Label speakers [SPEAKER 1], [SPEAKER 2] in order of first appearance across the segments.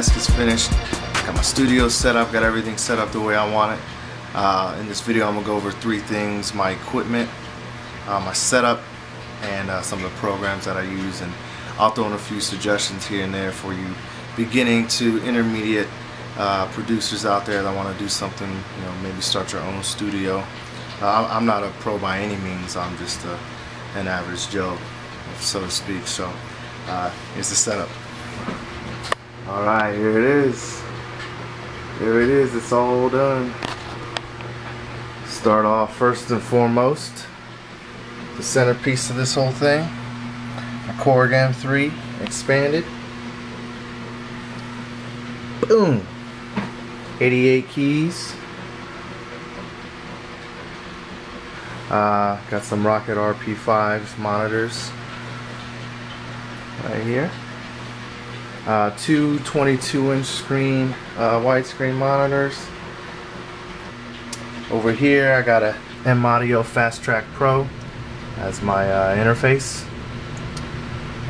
[SPEAKER 1] desk is finished. Got my studio set up, got everything set up the way I want it. In this video I'm going to go over 3 things: my equipment, my setup, and some of the programs that I use. And I'll throw in a few suggestions here and there for you beginning to intermediate producers out there that want to do something, you know, maybe start your own studio. I'm not a pro by any means. I'm just an average Joe, so to speak. So here's the setup. Alright, here it is. Here it is. It's all done. Start off first and foremost, the centerpiece of this whole thing, a Korg M3 expanded. Boom! 88 keys. Got some Rockit RP5s monitors right here. 2 22-inch screen widescreen monitors. Over here I got a M Fast Track Pro as my interface,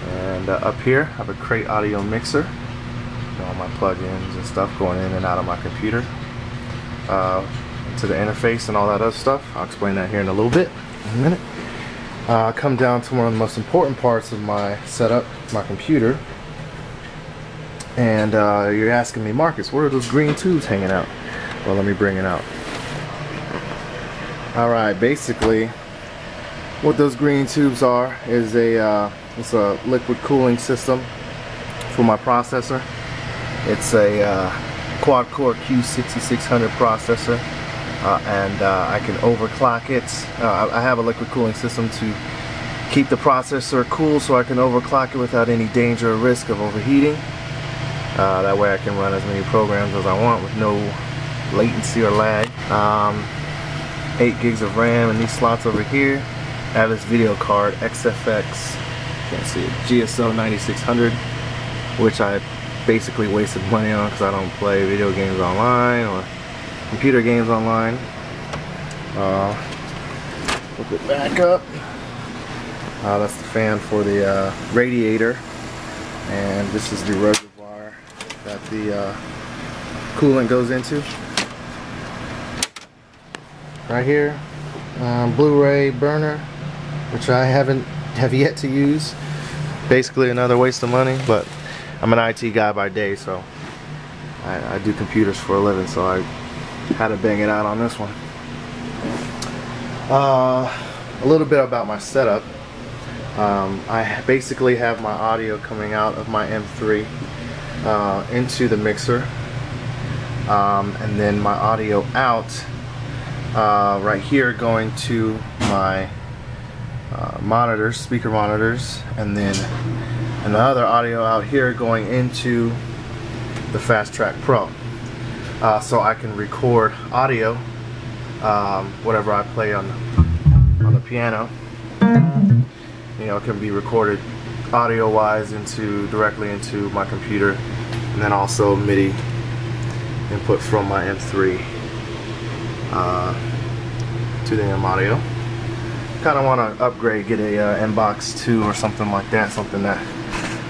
[SPEAKER 1] and up here I have a Crate audio mixer, all my plugins and stuff going in and out of my computer to the interface and all that other stuff. I'll explain that here in a little bit, in a minute. Come down to one of the most important parts of my setup, my computer. And you're asking me, Marcus, where are those green tubes hanging out? Well, let me bring it out. Alright, basically what those green tubes are is it's a liquid cooling system for my processor. It's a quad-core Q6600 processor, and I can overclock it. I have a liquid cooling system to keep the processor cool, so I can overclock it without any danger or risk of overheating. That way I can run as many programs as I want with no latency or lag. 8 gigs of RAM in these slots over here. I have this video card, XFX, can't see it, GSO 9600, which I basically wasted money on because I don't play video games online or computer games online. Flip it back up. That's the fan for the radiator, and this is the reservoir that the coolant goes into. Right here, Blu-ray burner, which I have yet to use. Basically another waste of money, but I'm an IT guy by day, so I do computers for a living, so I had to bang it out on this one. A little bit about my setup. I basically have my audio coming out of my M3 into the mixer, and then my audio out right here going to my monitors, speaker monitors, and then another audio out here going into the Fast Track Pro, so I can record audio, whatever I play on the piano. You know, it can be recorded audio wise directly into my computer, and then also MIDI input from my M3 to the M audio. Kind of want to upgrade, get a Mbox 2 or something like that, something that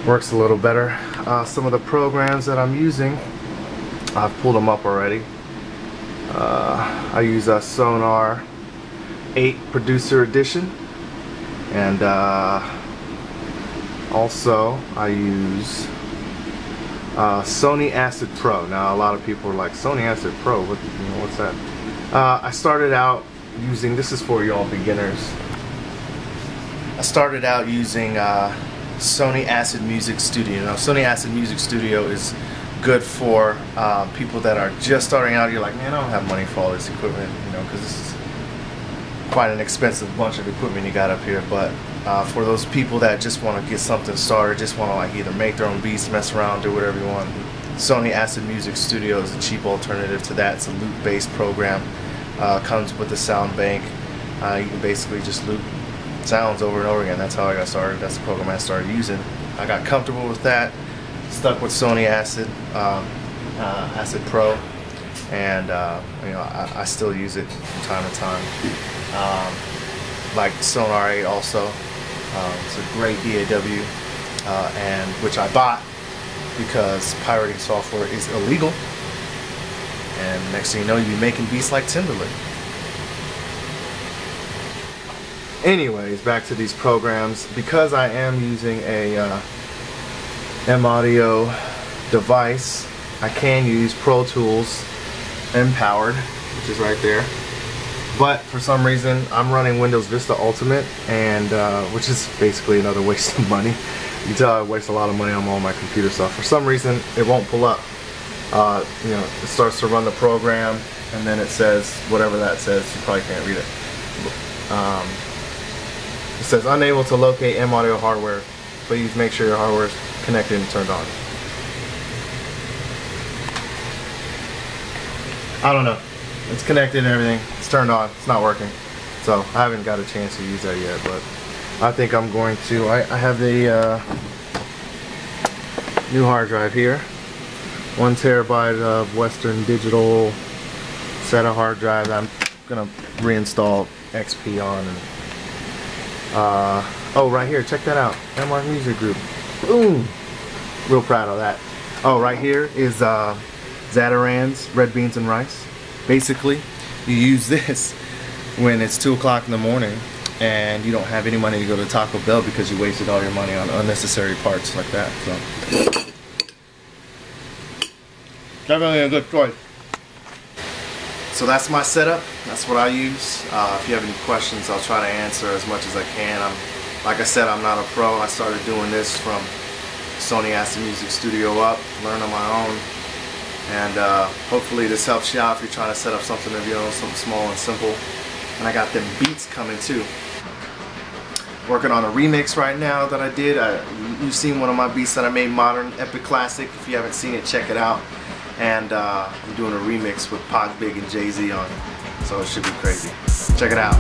[SPEAKER 1] works a little better. Some of the programs that I'm using, I've pulled them up already. I use a Sonar 8 Producer Edition, and also I use Sony Acid Pro. Now a lot of people are like, Sony Acid Pro, what's that? I started out using, this is for y'all beginners, I started out using Sony Acid Music Studio. Now Sony Acid Music Studio is good for people that are just starting out. You're like, man, I don't have money for all this equipment, you know, because this is quite an expensive bunch of equipment you got up here. But for those people that just want to get something started, just want to like either make their own beats, mess around, do whatever you want, Sony Acid Music Studio is a cheap alternative to that. It's a loop-based program. Comes with the sound bank. You can basically just loop sounds over and over again. That's how I got started. That's the program I started using. I got comfortable with that. Stuck with Sony Acid Pro, and you know, I still use it from time to time. Like Sonar 8 also. It's a great DAW, and which I bought because pirating software is illegal. And next thing you know, you'll be making beats like Timberlake. Anyways, back to these programs. Because I am using a M-Audio device, I can use Pro Tools M-Powered, which is right there. But for some reason, I'm running Windows Vista Ultimate, and which is basically another waste of money. You can tell I waste a lot of money on all my computer stuff. For some reason, it won't pull up. You know, it starts to run the program, and then it says whatever that says. You probably can't read it. It says unable to locate M-Audio hardware. Please make sure your hardware is connected and turned on. I don't know. It's connected and everything. It's turned on. It's not working. So I haven't got a chance to use that yet, but I think I'm going to. I have the new hard drive here. 1 terabyte of Western Digital SATA hard drive that I'm gonna reinstall XP on. And oh, right here, check that out. Landmarq Music Group. Boom! Real proud of that. Oh, right here is Zatarain's Red Beans and Rice. Basically, you use this when it's 2 o'clock in the morning and you don't have any money to go to Taco Bell because you wasted all your money on unnecessary parts like that. So definitely a good choice. So that's my setup. That's what I use. If you have any questions, I'll try to answer as much as I can. Like I said, I'm not a pro. I started doing this from Sony Acid Music Studio up, learn on my own. And hopefully this helps you out if you're trying to set up something, you know, something small and simple. And I got them beats coming too. Working on a remix right now that I did. You've seen one of my beats that I made, Modern Epic Classic. If you haven't seen it, check it out. And I'm doing a remix with Pac, Big, and Jay-Z on it. So it should be crazy. Check it out.